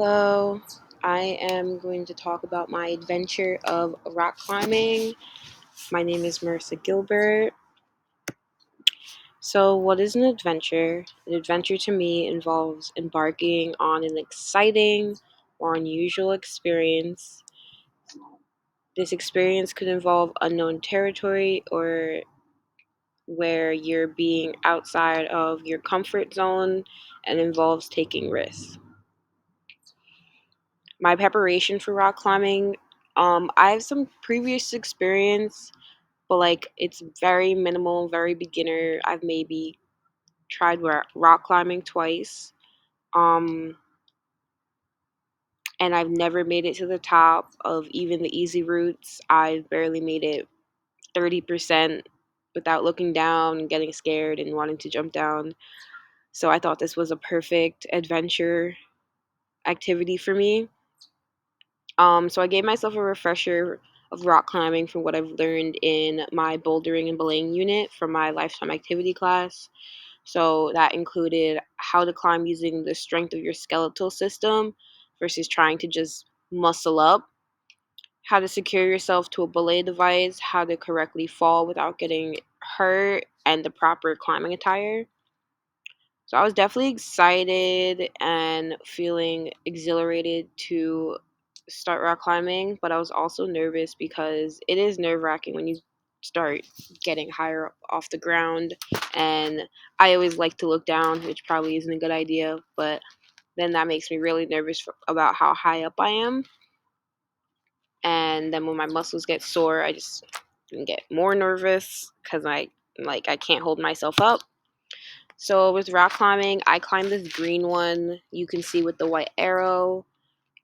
Hello, I am going to talk about my adventure of rock climbing. My name is Marissa Gilbert. So, what is an adventure? An adventure to me involves embarking on an exciting or unusual experience. This experience could involve unknown territory or where you're being outside of your comfort zone and involves taking risks. My preparation for rock climbing, I have some previous experience, but like it's very minimal, very beginner. I've maybe tried rock climbing twice, um, and I've never made it to the top of even the easy routes. I've barely made it 30% without looking down and getting scared and wanting to jump down. So I thought this was a perfect adventure activity for me. So I gave myself a refresher of rock climbing from what I've learned in my bouldering and belaying unit from my lifetime activity class. So that included how to climb using the strength of your skeletal system versus trying to just muscle up, how to secure yourself to a belay device, how to correctly fall without getting hurt, and the proper climbing attire. So I was definitely excited and feeling exhilarated to start rock climbing, but I was also nervous because it is nerve wracking when you start getting higher up off the ground. And I always like to look down, which probably isn't a good idea, but then that makes me really nervous about how high up I am. And then when my muscles get sore, I just get more nervous because I can't hold myself up. So with rock climbing, I climbed this green one you can see with the white arrow.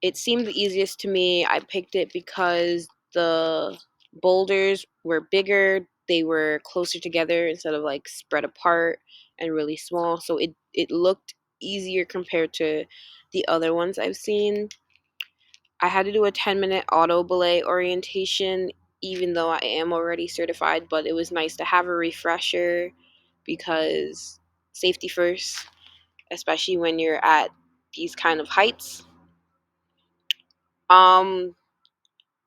It seemed the easiest to me. I picked it because the boulders were bigger, they were closer together instead of like spread apart and really small. So it looked easier compared to the other ones I've seen. I had to do a 10-minute auto belay orientation even though I am already certified, but it was nice to have a refresher because safety first, especially when you're at these kind of heights. Um,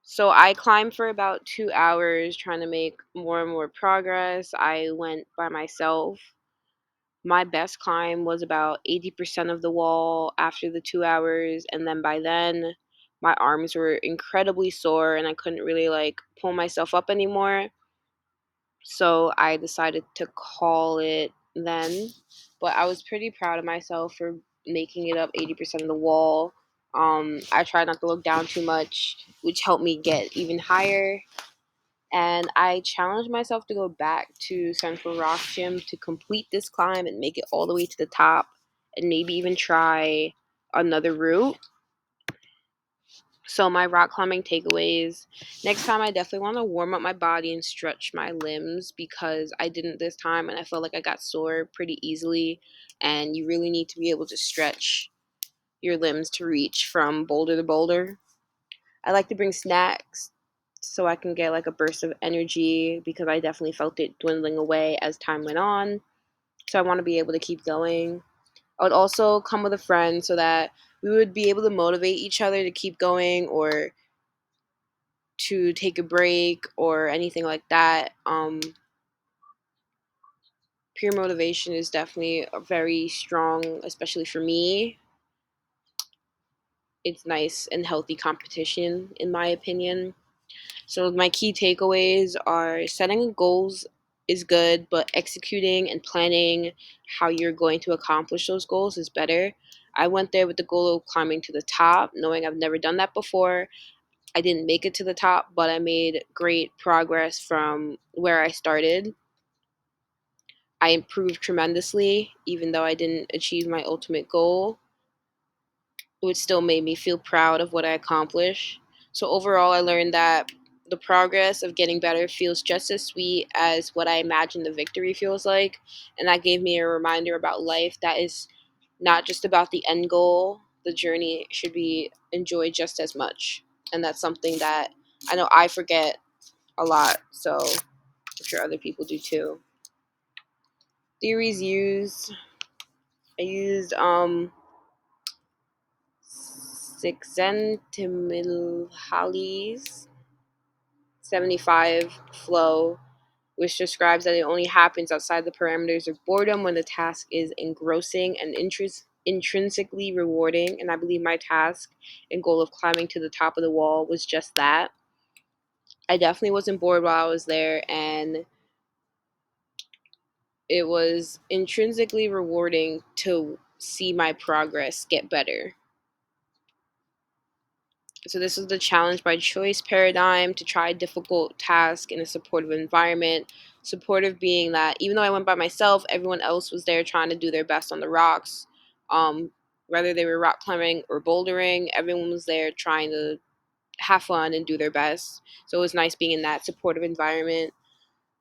so I climbed for about 2 hours trying to make more and more progress. I went by myself. My best climb was about 80% of the wall after the 2 hours, and then by then, my arms were incredibly sore and I couldn't really like pull myself up anymore. So I decided to call it then. But I was pretty proud of myself for making it up 80% of the wall. I tried not to look down too much, which helped me get even higher. And I challenged myself to go back to Central Rock Gym to complete this climb and make it all the way to the top and maybe even try another route. So my rock climbing takeaways. Next time I definitely want to warm up my body and stretch my limbs because I didn't this time and I felt like I got sore pretty easily and you really need to be able to stretch your limbs to reach from boulder to boulder. I like to bring snacks so I can get like a burst of energy because I definitely felt it dwindling away as time went on. So I want to be able to keep going. I would also come with a friend so that we would be able to motivate each other to keep going or to take a break or anything like that. Peer motivation is definitely a very strong, especially for me. It's nice and healthy competition, in my opinion. So, my key takeaways are setting goals is good, but executing and planning how you're going to accomplish those goals is better. I went there with the goal of climbing to the top, knowing I've never done that before. I didn't make it to the top, but I made great progress from where I started. I improved tremendously, even though I didn't achieve my ultimate goal, which still made me feel proud of what I accomplished. So, overall, I learned that the progress of getting better feels just as sweet as what I imagined the victory feels like. And that gave me a reminder about life that is not just about the end goal, the journey should be enjoyed just as much. And that's something that I know I forget a lot. So, I'm sure other people do too. Theories used. I used 6 centimillihalys, 75 flow, which describes that it only happens outside the parameters of boredom when the task is engrossing and intrinsically rewarding. And I believe my task and goal of climbing to the top of the wall was just that. I definitely wasn't bored while I was there, and it was intrinsically rewarding to see my progress get better. So this is the challenge by choice paradigm, to try a difficult task in a supportive environment. Supportive being that even though I went by myself, everyone else was there trying to do their best on the rocks. Um, Whether they were rock climbing or bouldering, everyone was there trying to have fun and do their best. So it was nice being in that supportive environment.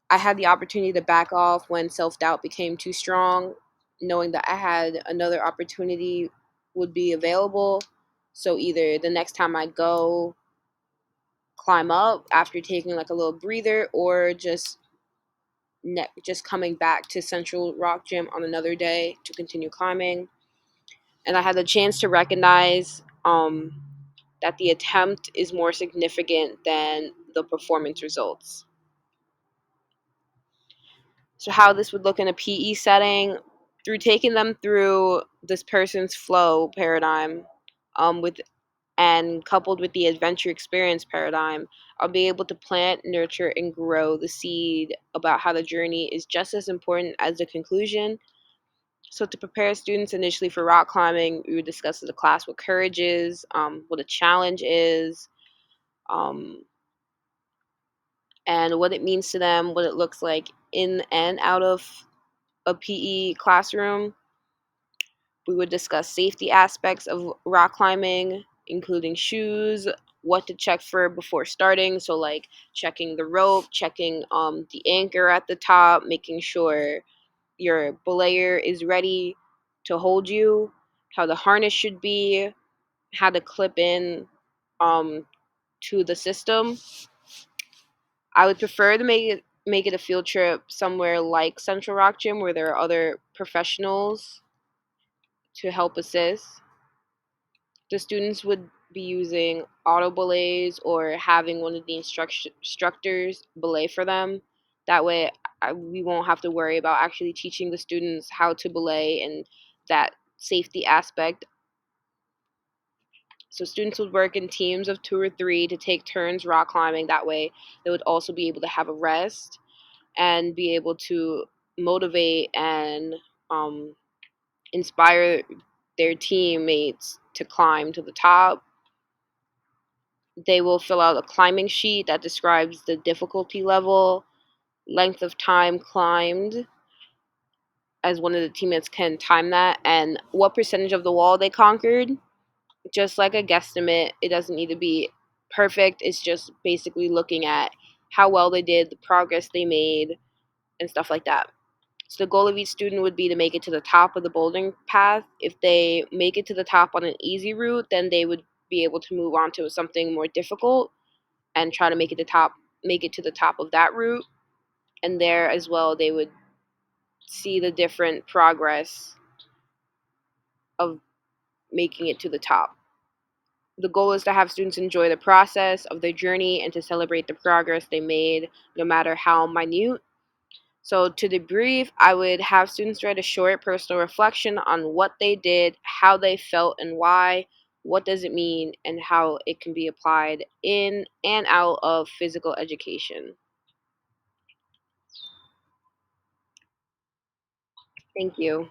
I had the opportunity to back off when self doubt became too strong, knowing that I had another opportunity would be available. So either the next time I go, climb up after taking like a little breather, or just coming back to Central Rock Gym on another day to continue climbing. And I had the chance to recognize that the attempt is more significant than the performance results. So how this would look in a PE setting, through taking them through this person's flow paradigm, with and coupled with the adventure experience paradigm, I'll be able to plant, nurture, and grow the seed about how the journey is just as important as the conclusion. So, to prepare students initially for rock climbing, we would discuss as a class what courage is, what a challenge is, um, and what it means to them, what it looks like in and out of a PE classroom. We would discuss safety aspects of rock climbing, including shoes, what to check for before starting. So, like checking the rope, checking the anchor at the top, making sure your belayer is ready to hold you, how the harness should be, how to clip in um, to the system. I would prefer to make it a field trip somewhere like Central Rock Gym, where there are other professionals to help assist. The students would be using auto belays or having one of the instructors belay for them. That way, we won't have to worry about actually teaching the students how to belay and that safety aspect. So students would work in teams of 2 or 3 to take turns rock climbing. That way, they would also be able to have a rest and be able to motivate and um, inspire their teammates to climb to the top. They will fill out a climbing sheet that describes the difficulty level, length of time climbed, as one of the teammates can time that, and what percentage of the wall they conquered. Just like a guesstimate, it doesn't need to be perfect. It's just basically looking at how well they did, the progress they made, and stuff like that. So the goal of each student would be to make it to the top of the bouldering path. If they make it to the top on an easy route, then they would be able to move on to something more difficult and try to make it to the top of that route. And there as well, they would see the different progress of making it to the top. The goal is to have students enjoy the process of their journey and to celebrate the progress they made, no matter how minute. So, to debrief, I would have students write a short personal reflection on what they did, how they felt, and why. What does it mean, and how it can be applied in and out of physical education. Thank you.